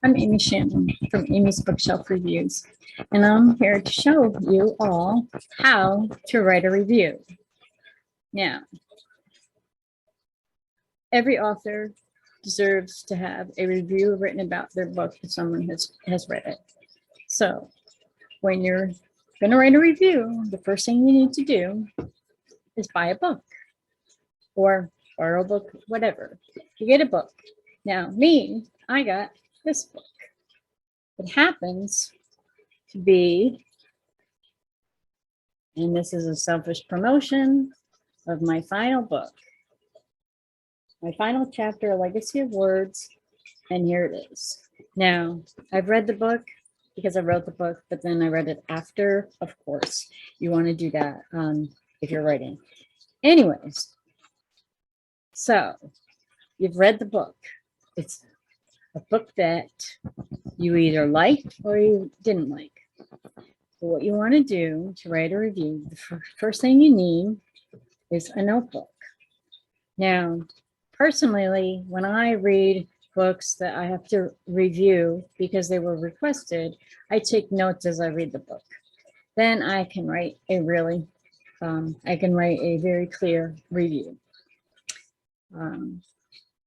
I'm Amy Shannon from Amy's Bookshelf Reviews, and I'm here to show you all how to write a review. Now, every author deserves to have a review written about their book if someone has read it. So when you're going to write a review, the first thing you need to do is buy a book or borrow a book, whatever. You get a book. Now, I got this book. It happens to be, and this is a selfish promotion of my final book, my final chapter, A Legacy of Words, and here it is. Now, I've read the book because I wrote the book, but then I read it after, of course. You want to do that if you're writing. Anyways, so you've read the book. It's a book that you either liked or you didn't like. But what you want to do to write a review, the first thing you need is a notebook. Now, personally, when I read books that I have to review because they were requested, I take notes as I read the book. Then I can write a very clear review.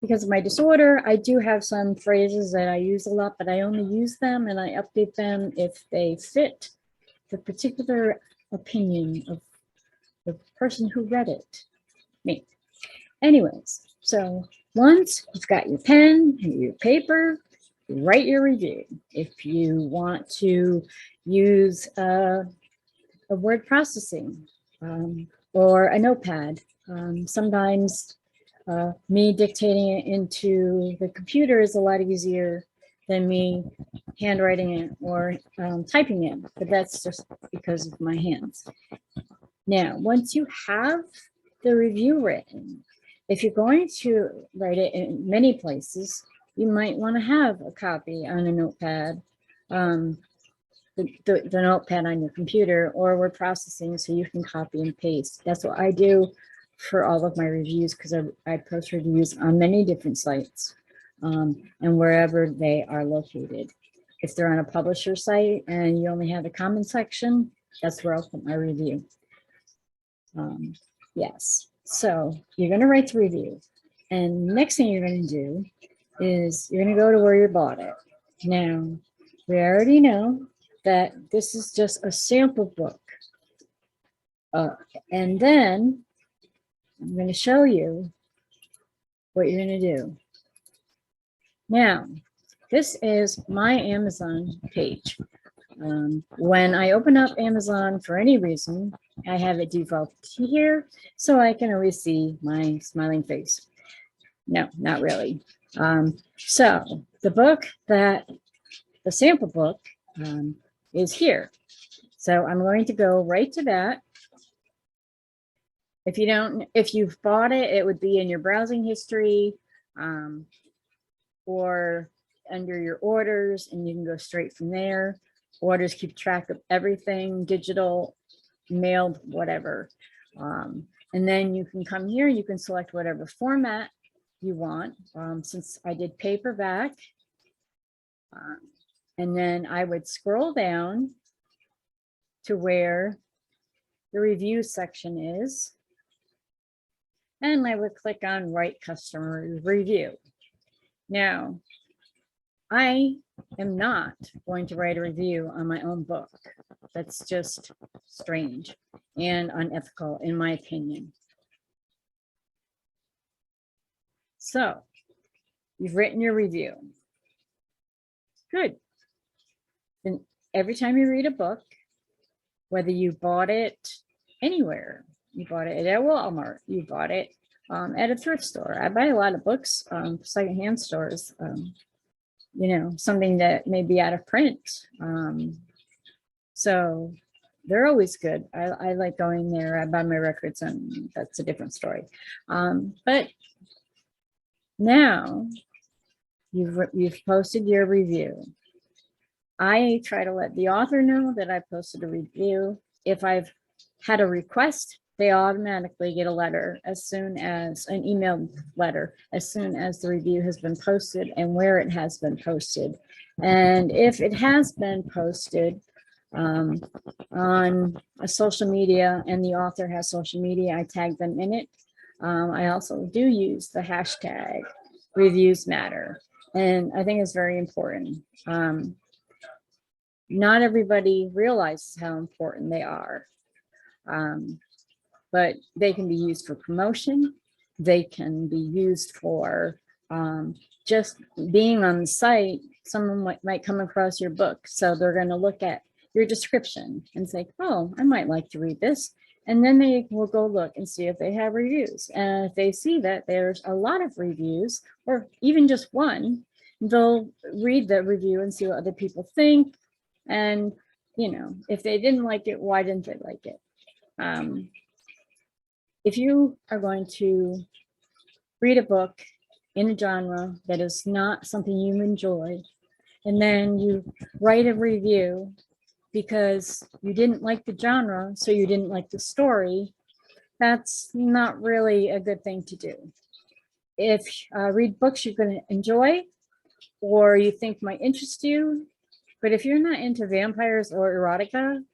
Because of my disorder, I do have some phrases that I use a lot, but I only use them and I update them if they fit the particular opinion of the person who read it, me. Anyways, so once you've got your pen and your paper, write your review. If you want to use a word processing or a notepad, sometimes me dictating it into the computer is a lot easier than me handwriting it or typing it, but that's just because of my hands. Now, once you have the review written, if you're going to write it in many places, you might want to have a copy on a notepad, the notepad on your computer or word processing so you can copy and paste. That's what I do for all of my reviews because I post reviews on many different sites and wherever they are located. If they're on a publisher site and you only have a comment section, that's where I'll put my review. Yes, so you're going to write the review. And next thing you're going to do is you're going to go to where you bought it. Now, we already know that this is just a sample book. And then I'm going to show you what you're going to do. Now, this is my Amazon page. When I open up Amazon for any reason, I have it default to here so I can always see my smiling face. No, not really. So the sample book is here. So I'm going to go right to that. If you've bought it, it would be in your browsing history or under your orders, and you can go straight from there. Orders keep track of everything, digital, mailed, whatever. And then you can come here, you can select whatever format you want. Since I did paperback, and then I would scroll down to where the review section is. And I would click on Write Customer Review. Now, I am not going to write a review on my own book. That's just strange and unethical, in my opinion. So, you've written your review. Good. Then every time you read a book, whether you bought it anywhere, you bought it at Walmart, you bought it at a thrift store. I buy a lot of books, secondhand stores, something that may be out of print. So they're always good. I like going there. I buy my records, and that's a different story. But now you've posted your review. I try to let the author know that I posted a review. If I've had a request, they automatically get a letter as soon as an email letter, as soon as the review has been posted and where it has been posted. And if it has been posted on a social media and the author has social media, I tag them in it. I also do use the hashtag Reviewsmatter, and I think it's very important. Not everybody realizes how important they are, but they can be used for promotion. They can be used for just being on the site. Someone might come across your book, so they're going to look at your description and say, oh, I might like to read this. And then they will go look and see if they have reviews. And if they see that there's a lot of reviews, or even just one, they'll read the review and see what other people think. And, you know, if they didn't like it, why didn't they like it? If you are going to read a book in a genre that is not something you enjoy, and then you write a review because you didn't like the genre, so you didn't like the story, that's not really a good thing to do. If read books you're going to enjoy or you think might interest you, but if you're not into vampires or erotica,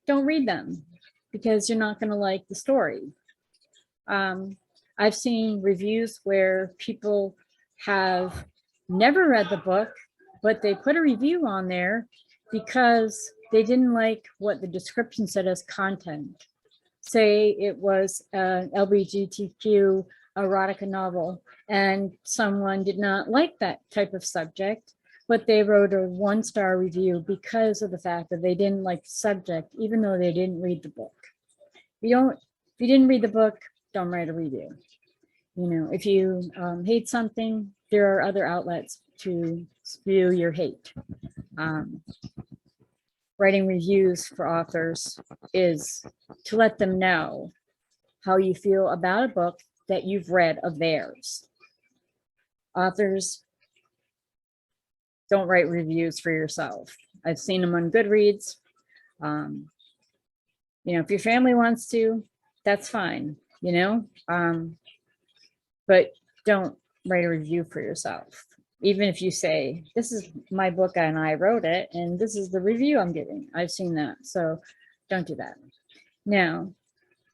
don't read them because you're not going to like the story. I've seen reviews where people have never read the book, but they put a review on there because they didn't like what the description said as content. Say it was an LGBTQ erotica novel and someone did not like that type of subject, but they wrote a 1-star review because of the fact that they didn't like the subject, even though they didn't read the book. If you didn't read the book, don't write a review. You know, if you hate something, there are other outlets to spew your hate. Writing reviews for authors is to let them know how you feel about a book that you've read of theirs. Authors don't write reviews for yourself. I've seen them on Goodreads. You know, if your family wants to, that's fine, you know, but don't write a review for yourself. Even if you say, this is my book and I wrote it, and this is the review I'm giving. I've seen that, so don't do that. Now,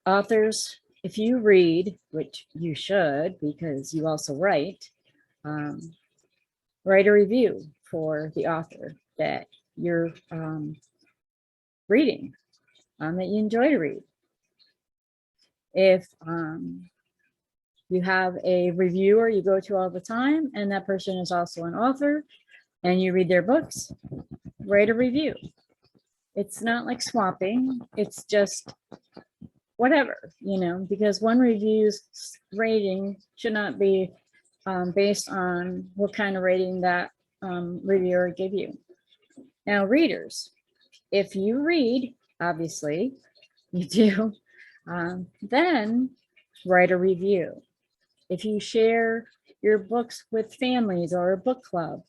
authors, if you read, which you should, because you also write a review for the author that you're reading, that you enjoy to read. If you have a reviewer you go to all the time and that person is also an author and you read their books, write a review. It's not like swapping, it's just whatever, you know, because one review's rating should not be based on what kind of rating that reviewer gave you. Now, readers, if you read, obviously you do, then write a review. If you share your books with families or a book club,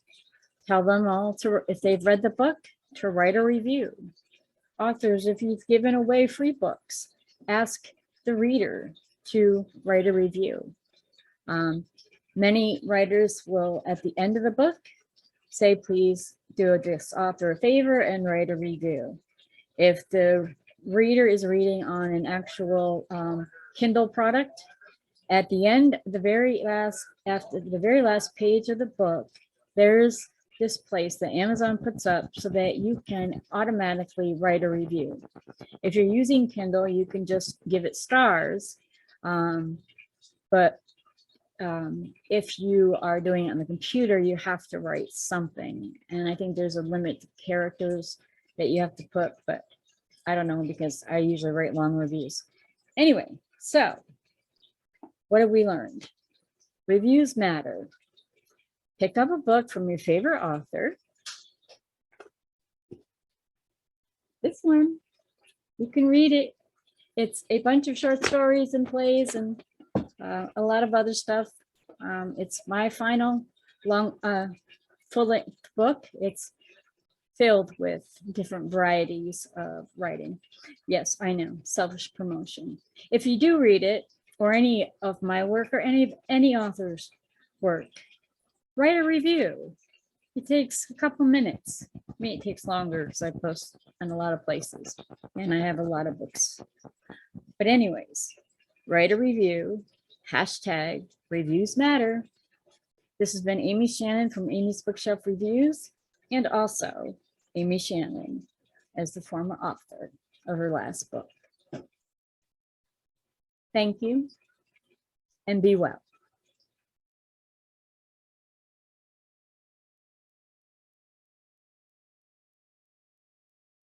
tell them all to, if they've read the book, to write a review. Authors, if you've given away free books, ask the reader to write a review. Many writers will, at the end of the book, say, please do this author a favor and write a review. If the reader is reading on an actual Kindle product, at the end, after the very last page of the book, there's this place that Amazon puts up so that you can automatically write a review. If you're using Kindle, you can just give it stars. But if you are doing it on the computer, you have to write something. And I think there's a limit to characters that you have to put, but I don't know because I usually write long reviews. Anyway, so what have we learned? Reviews matter. Pick up a book from your favorite author. This one, you can read it. It's a bunch of short stories and plays and a lot of other stuff. It's my final full-length book. It's filled with different varieties of writing. Yes, I know, selfish promotion. If you do read it, or any of my work, or any author's work, write a review. It takes a couple minutes. I mean, it takes longer because I post in a lot of places and I have a lot of books. But anyways, write a review, hashtag reviews matter. This has been Amy Shannon from Amy's Bookshelf Reviews, and also Amy Shannon as the former author of her last book. Thank you and be well.